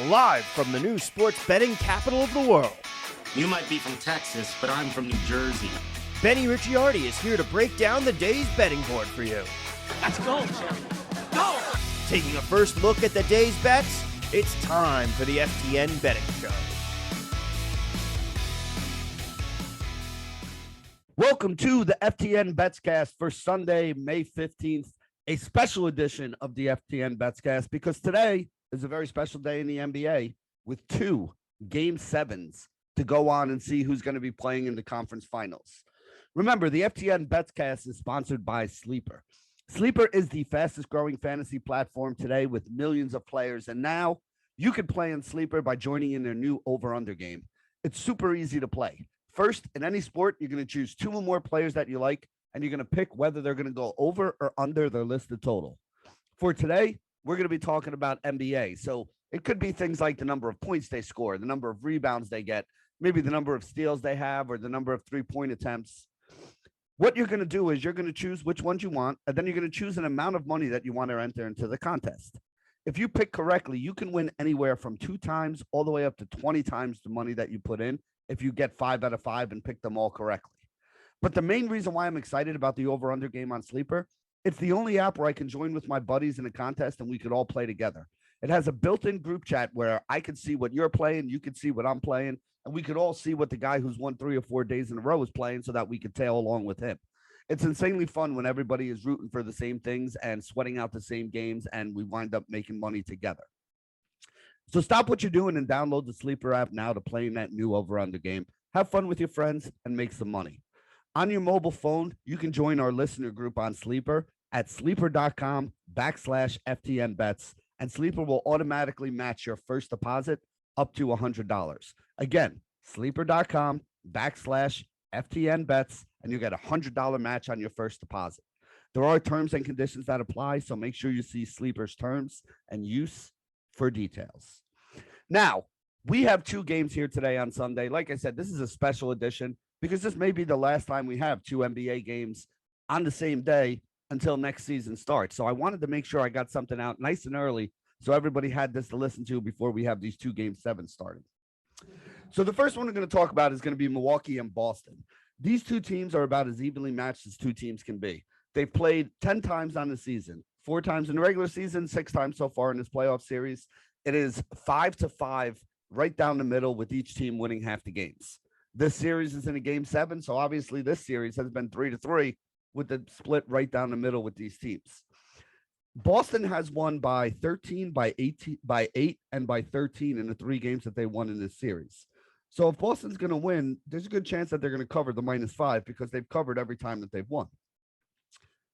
live from the new sports betting capital of the world. You might be from Texas, but I'm from New Jersey. Benny Ricciardi is here to break down the day's betting board for you. Let's go, Jerry. Go! Taking a first look at the day's bets, it's time for the FTN Betting Show. Welcome to the FTN Betscast for Sunday, May 15th, a special edition of the FTN Betscast, because today is a very special day in the NBA with two Game 7s to go on and see who's going to be playing in the conference finals. Remember, the FTN Betscast is sponsored by Sleeper. Sleeper is the fastest growing fantasy platform today with millions of players, and now you can play in Sleeper by joining in their new over-under game. It's super easy to play. First, in any sport, you're going to choose two or more players that you like, and you're going to pick whether they're going to go over or under their listed total. For today, we're going to be talking about NBA. So it could be things like the number of points they score, the number of rebounds they get, maybe the number of steals they have, or the number of three-point attempts. What you're going to do is you're going to choose which ones you want, and then you're going to choose an amount of money that you want to enter into the contest. If you pick correctly, you can win anywhere from 2 times all the way up to 20 times the money that you put in if you get 5 out of 5 and pick them all correctly. But the main reason why I'm excited about the over-under game on Sleeper, it's the only app where I can join with my buddies in a contest and we could all play together. It has a built-in group chat where I can see what you're playing, you can see what I'm playing, and we could all see what the guy who's won 3 or 4 days in a row is playing so that we could tail along with him. It's insanely fun when everybody is rooting for the same things and sweating out the same games, and we wind up making money together. So stop what you're doing and download the Sleeper app now to play in that new over-under game. Have fun with your friends and make some money. On your mobile phone, you can join our listener group on Sleeper at sleeper.com/FTNBets, and Sleeper will automatically match your first deposit up to $100. Again, sleeper.com/FTNBets, and you get a $100 match on your first deposit. There are terms and conditions that apply, so make sure you see Sleeper's terms and use for details. Now, we have 2 games here today on Sunday. Like I said, this is a special edition because this may be the last time we have 2 NBA games on the same day until next season starts. So I wanted to make sure I got something out nice and early so everybody had this to listen to before we have these 2 Game 7s starting. So the first one we're going to talk about is going to be Milwaukee and Boston. These 2 teams are about as evenly matched as 2 teams can be. They've played 10 times on the season, 4 times in the regular season, 6 times so far in this playoff series. It is 5-5 right down the middle with each team winning half the games. This series is in a Game 7, so obviously this series has been 3-3 with the split right down the middle with these teams. Boston has won by 13, by 18, by 8, and by 13 in the 3 games that they won in this series. So if Boston's going to win, there's a good chance that they're going to cover the -5 because they've covered every time that they've won.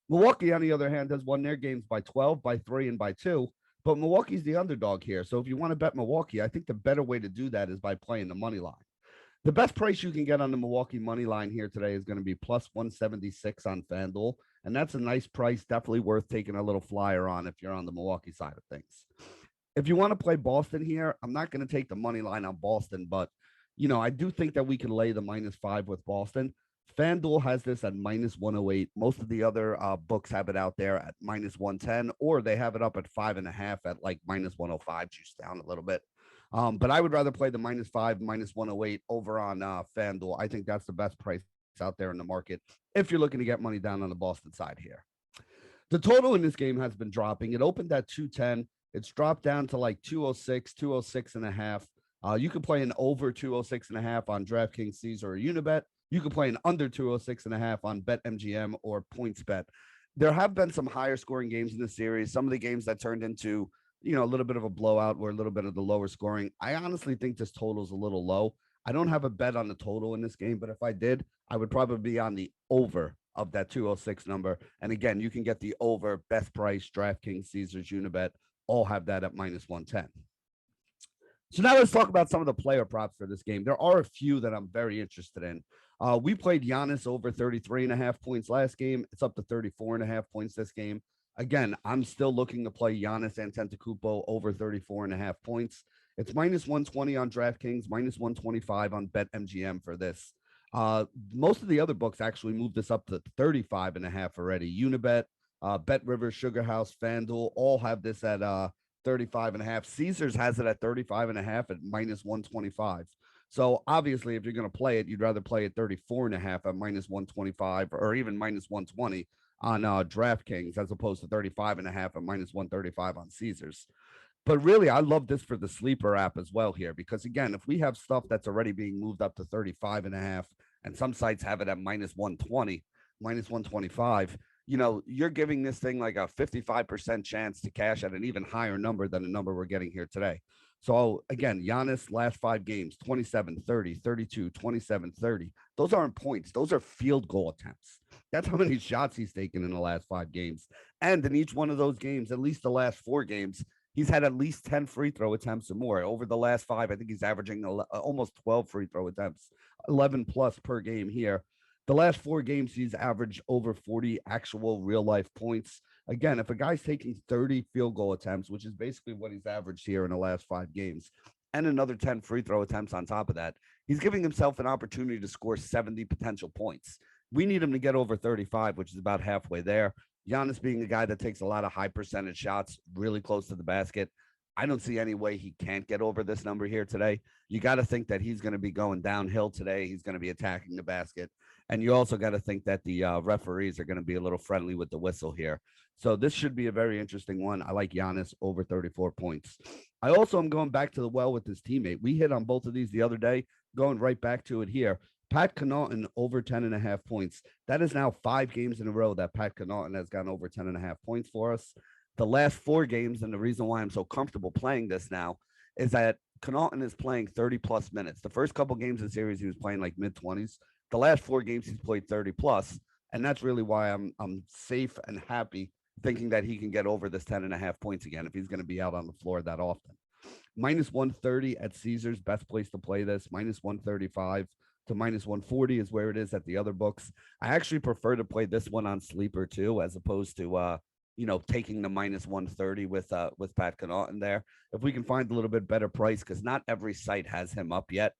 Milwaukee, on the other hand, has won their games by 12, by 3, and by 2. But Milwaukee's the underdog here. So if you want to bet Milwaukee, I think the better way to do that is by playing the money line. The best price you can get on the Milwaukee money line here today is going to be +176 on FanDuel. And that's a nice price, definitely worth taking a little flyer on if you're on the Milwaukee side of things. If you want to play Boston here, I'm not going to take the money line on Boston, but, you know, I do think that we can lay the -5 with Boston. FanDuel has this at -108. Most of the other books have it out there at -110, or they have it up at 5.5 at like -105, juice down a little bit. But I would rather play the -5, -108 over on FanDuel. I think that's the best price out there in the market if you're looking to get money down on the Boston side here. The total in this game has been dropping. It opened at 210. It's dropped down to like 206, 206.5. You can play an over 206.5 on DraftKings, Caesar, or Unibet. You can play an under 206.5 on BetMGM or PointsBet. There have been some higher scoring games in this series. Some of the games that turned into, you know, a little bit of a blowout or a little bit of the lower scoring. I honestly think this total is a little low. I don't have a bet on the total in this game, but if I did, I would probably be on the over of that 206 number. And again, you can get the over, best price, DraftKings, Caesars, Unibet, all have that at -110. So now let's talk about some of the player props for this game. There are a few that I'm very interested in. We played Giannis over 33.5 points last game. It's up to 34.5 points this game. Again, I'm still looking to play Giannis Antetokounmpo over 34.5 points. It's -120 on DraftKings, -125 on BetMGM for this. Most of the other books actually moved this up to 35.5 already. Unibet, Bet Rivers, Sugar House, FanDuel all have this at 35.5. Caesars has it at 35.5 at minus 125. So obviously, if you're going to play it, you'd rather play at 34.5 at minus 125 or even minus 120 on DraftKings as opposed to 35.5 at minus 135 on Caesars. But really, I love this for the sleeper app as well here because, again, if we have stuff that's already being moved up to 35.5 and some sites have it at minus 120, minus 125, you're giving this thing like a 55% chance to cash at an even higher number than the number we're getting here today. So again, Giannis last 5 games, 27, 30, 32, 27, 30. Those aren't points. Those are field goal attempts. That's how many shots he's taken in the last 5 games. And in each one of those games, at least the last 4 games, he's had at least 10 free throw attempts or more. Over the last 5, I think he's averaging almost 12 free throw attempts, 11 plus per game here. The last 4 games, he's averaged over 40 actual real life points. Again, if a guy's taking 30 field goal attempts, which is basically what he's averaged here in the last 5 games, and another 10 free throw attempts on top of that, he's giving himself an opportunity to score 70 potential points. We need him to get over 35, which is about halfway there. Giannis being a guy that takes a lot of high percentage shots really close to the basket. I don't see any way he can't get over this number here today. You got to think that he's going to be going downhill today. He's going to be attacking the basket. And you also got to think that the referees are going to be a little friendly with the whistle here. So this should be a very interesting one. I like Giannis over 34 points. I also am going back to the well with his teammate. We hit on both of these the other day, going right back to it here. Pat Connaughton over 10.5 points. That is now 5 games in a row that Pat Connaughton has gone over 10.5 points for us. The last 4 games, and the reason why I'm so comfortable playing this now is that Connaughton is playing 30 plus minutes. The first couple games of the series, he was playing like mid 20s. The last 4 games, he's played 30 plus, and that's really why I'm safe and happy thinking that he can get over this 10.5 points again if he's going to be out on the floor that often. Minus 130 at Caesars, best place to play this. Minus 135 to minus 140 is where it is at the other books. I actually prefer to play this one on Sleeper too, as opposed to taking the minus 130 with Pat Connaughton there. If we can find a little bit better price, because not every site has him up yet.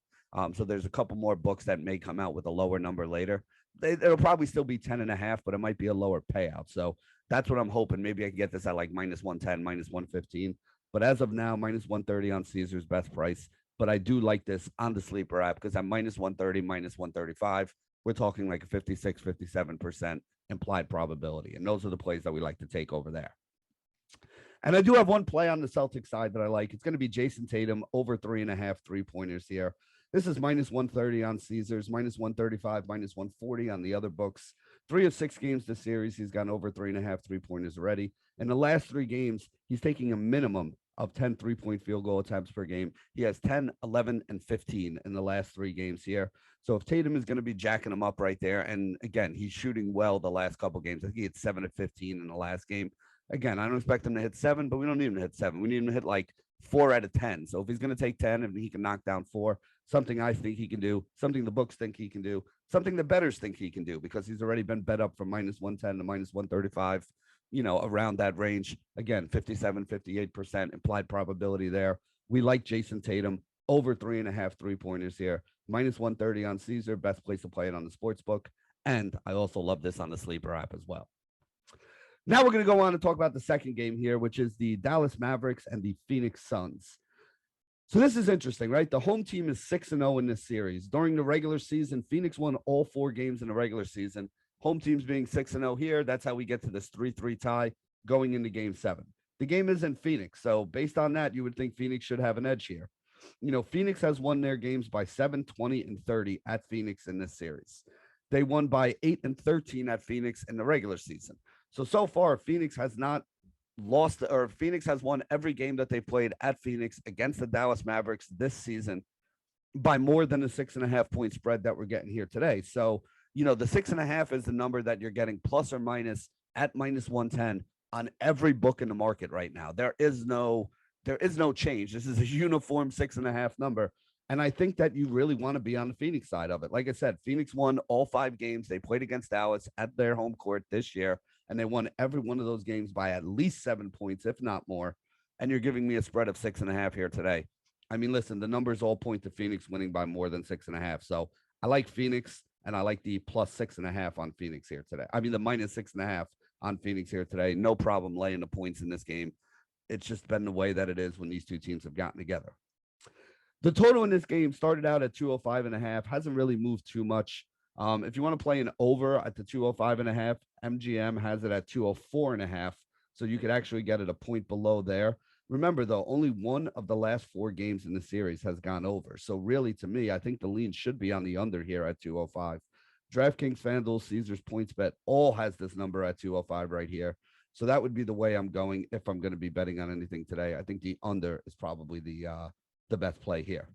So there's a couple more books that may come out with a lower number later. It'll probably still be 10.5, but it might be a lower payout. So that's what I'm hoping. Maybe I can get this at like minus 110, minus 115. But as of now, minus 130 on Caesar's best price. But I do like this on the Sleeper app because at minus 130, minus 135, we're talking like a 56, 57% implied probability. And those are the plays that we like to take over there. And I do have one play on the Celtics side that I like. It's going to be Jason Tatum over 3.5 3-pointers here. This is minus 130 on Caesars, minus 135, minus 140 on the other books. 3 of 6 games this series, he's gone over 3.5 3-pointers already. In the last 3 games, he's taking a minimum of 10 3-point field goal attempts per game. He has 10, 11, and 15 in the last 3 games here. So if Tatum is going to be jacking him up right there, and again, he's shooting well the last couple games. I think he hit 7 of 15 in the last game. Again, I don't expect him to hit 7, but we don't need him to hit 7. We need him to hit like 4 out of 10. So if he's going to take 10 and he can knock down 4, something I think he can do, something the books think he can do, something the bettors think he can do, because he's already been bet up from minus 110 to minus 135, around that range. Again, 57, 58% implied probability there. We like Jason Tatum over 3.5 3-pointers here. Minus 130 on Caesar, best place to play it on the sports book. And I also love this on the Sleeper app as well. Now we're going to go on and talk about the second game here, which is the Dallas Mavericks and the Phoenix Suns. So this is interesting, right? The home team is 6-0 in this series. During the regular season, Phoenix won all 4 games in the regular season. Home teams being 6-0 here. That's how we get to this 3-3 tie going into game 7. The game is in Phoenix. So based on that, you would think Phoenix should have an edge here. Phoenix has won their games by 7, 20, and 30 at Phoenix in this series. They won by 8 and 13 at Phoenix in the regular season. So far, Phoenix has not lost, or Phoenix has won every game that they played at Phoenix against the Dallas Mavericks this season by more than a 6.5 point spread that we're getting here today. So, the 6.5 is the number that you're getting plus or minus at minus 110 on every book in the market right now. There is no change. This is a uniform 6.5 number. And I think that you really want to be on the Phoenix side of it. Like I said, Phoenix won all 5 games. They played against Dallas at their home court this year, and they won every one of those games by at least 7 points, if not more. And you're giving me a spread of 6.5 here today. I mean, listen, the numbers all point to Phoenix winning by more than 6.5. So I like Phoenix, and I like the plus 6.5 on Phoenix here today. I mean, the minus 6.5 on Phoenix here today. No problem laying the points in this game. It's just been the way that it is when these two teams have gotten together. The total in this game started out at 205.5, hasn't really moved too much. If you want to play an over at the 205.5, MGM has it at 204.5. So you could actually get it a point below there. Remember, though, only one of the last 4 games in the series has gone over. So really, to me, I think the lean should be on the under here at 205. DraftKings, FanDuel, Caesars, PointsBet all has this number at 205 right here. So that would be the way I'm going if I'm going to be betting on anything today. I think the under is probably the best play here.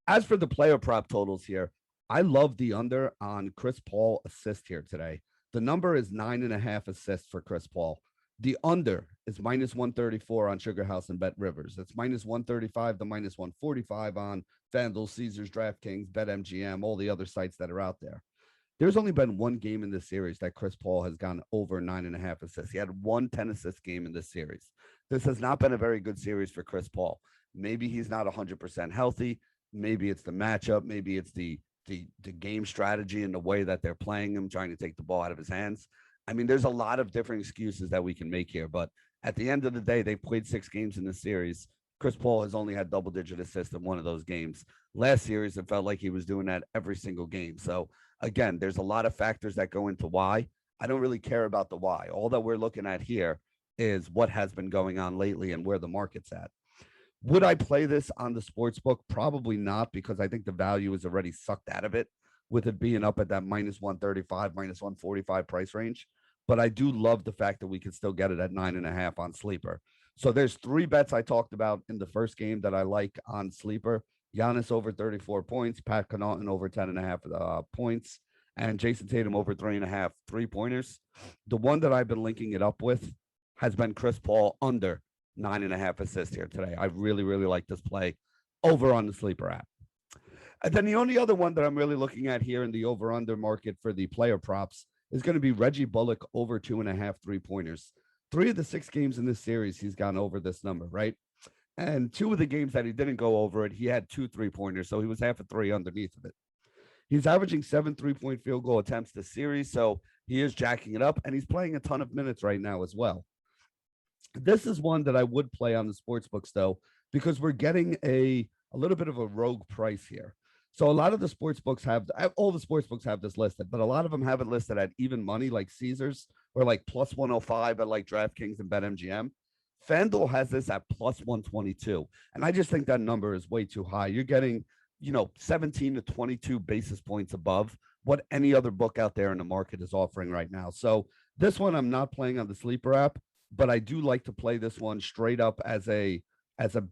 As for the player prop totals here, I love the under on Chris Paul assist here today. The number is 9.5 assists for Chris Paul. The under is minus 134 on Sugar House and Bet Rivers. That's minus 135 to minus 145 on FanDuel, Caesars, DraftKings, BetMGM, all the other sites that are out there. There's only been one game in this series that Chris Paul has gone over 9.5 assists. He had one 10-assist game in this series. This has not been a very good series for Chris Paul. Maybe he's not 100% healthy. Maybe it's the matchup. Maybe it's the game strategy and the way that they're playing him, trying to take the ball out of his hands. I mean, there's a lot of different excuses that we can make here, but at the end of the day, they played 6 games in this series. Chris Paul has only had double-digit assists in one of those games. Last series, it felt like he was doing that every single game. So, again, there's a lot of factors that go into why. I don't really care about the why. All that we're looking at here is what has been going on lately and where the market's at. Would I play this on the sports book? Probably not, because I think the value is already sucked out of it with it being up at that minus 135, minus 145 price range. But I do love the fact that we can still get it at 9.5 on Sleeper. So there's 3 bets I talked about in the first game that I like on Sleeper. Giannis over 34 points, Pat Connaughton over 10.5 points, and Jason Tatum over 3.5 3-pointers. The one that I've been linking it up with has been Chris Paul under 9.5 assists here today. I really, really like this play over on the Sleeper app. And then the only other one that I'm really looking at here in the over-under market for the player props is going to be Reggie Bullock over 2.5 3-pointers. 3 of the 6 games in this series, he's gone over this number, right? And 2 of the games that he didn't go over it, he had 2 3-pointers, so he was half a 3 underneath of it. He's averaging 7 3-point field goal attempts this series, so he is jacking it up, and he's playing a ton of minutes right now as well. This is one that I would play on the sports books, though, because we're getting a little bit of a rogue price here. So a lot of the sports books all the sports books have this listed, but a lot of them have it listed at even money, like Caesars, or like plus 105 at like DraftKings and BetMGM. FanDuel has this at plus 122. And I just think that number is way too high. You're getting, 17 to 22 basis points above what any other book out there in the market is offering right now. So this one I'm not playing on the Sleeper app, but I do like to play this one straight up as a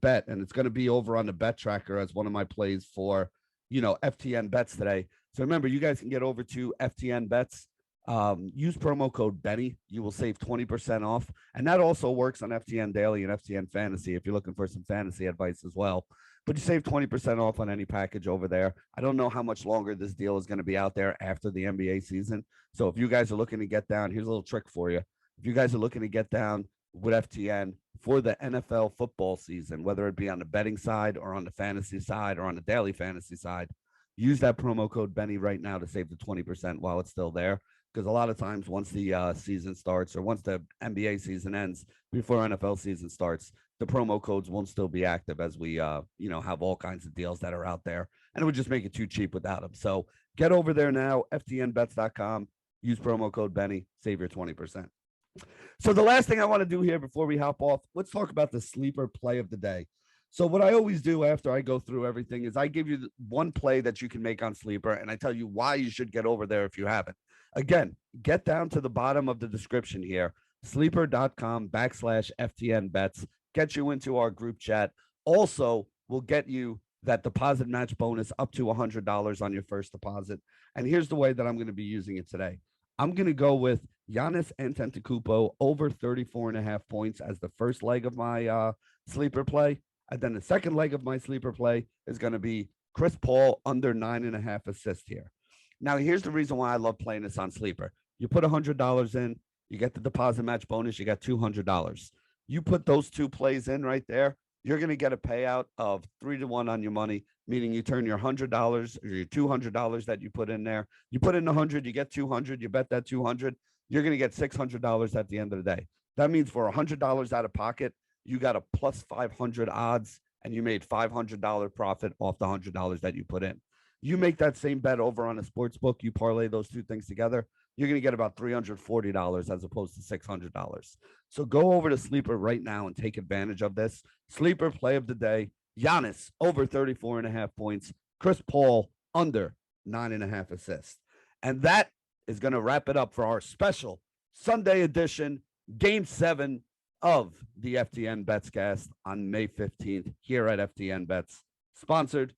bet. And it's going to be over on the bet tracker as one of my plays for FTN bets today. So remember, you guys can get over to FTN bets. Use promo code Benny. You will save 20% off. And that also works on FTN Daily and FTN Fantasy if you're looking for some fantasy advice as well. But you save 20% off on any package over there. I don't know how much longer this deal is going to be out there after the NBA season. So if you guys are looking to get down, here's a little trick for you. If you guys are looking to get down with FTN for the NFL football season, whether it be on the betting side or on the fantasy side or on the daily fantasy side, use that promo code Benny right now to save the 20% while it's still there. Because a lot of times once the season starts or once the NBA season ends before NFL season starts, the promo codes won't still be active as we, have all kinds of deals that are out there. And it would just make it too cheap without them. So get over there now, ftnbets.com, use promo code Benny, save your 20%. So the last thing I want to do here before we hop off, let's talk about the sleeper play of the day. So what I always do after I go through everything is I give you one play that you can make on Sleeper, and I tell you why you should get over there if you haven't. Again, get down to the bottom of the description here, sleeper.com/FTN bets, get you into our group chat. Also, we'll get you that deposit match bonus up to $100 on your first deposit. And here's the way that I'm going to be using it today. I'm going to go with Giannis Antetokounmpo over 34.5 points as the first leg of my sleeper play. And then the second leg of my sleeper play is going to be Chris Paul under 9.5 assists here. Now, here's the reason why I love playing this on Sleeper. You put $100 in, you get the deposit match bonus, you got $200. You put those 2 plays in right there, you're going to get a payout of 3-1 on your money, meaning you turn your $100 or your $200 that you put in there. You put in 100, you get 200, you bet that 200, you're going to get $600 at the end of the day. That means for $100 out of pocket, you got a plus 500 odds, and you made $500 profit off the $100 that you put in. You make that same bet over on a sports book, you parlay those two things together, you're going to get about $340 as opposed to $600. So go over to Sleeper right now and take advantage of this. Sleeper play of the day, Giannis over 34.5 points, Chris Paul under 9.5 assists. And that is going to wrap it up for our special Sunday edition, Game 7 of the FTN Bets Cast on May 15th here at FTN Bets, sponsored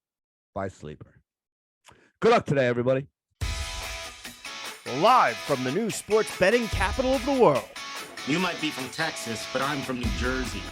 by Sleeper. Good luck today, everybody. Live from the new sports betting capital of the world. You might be from Texas, but I'm from New Jersey.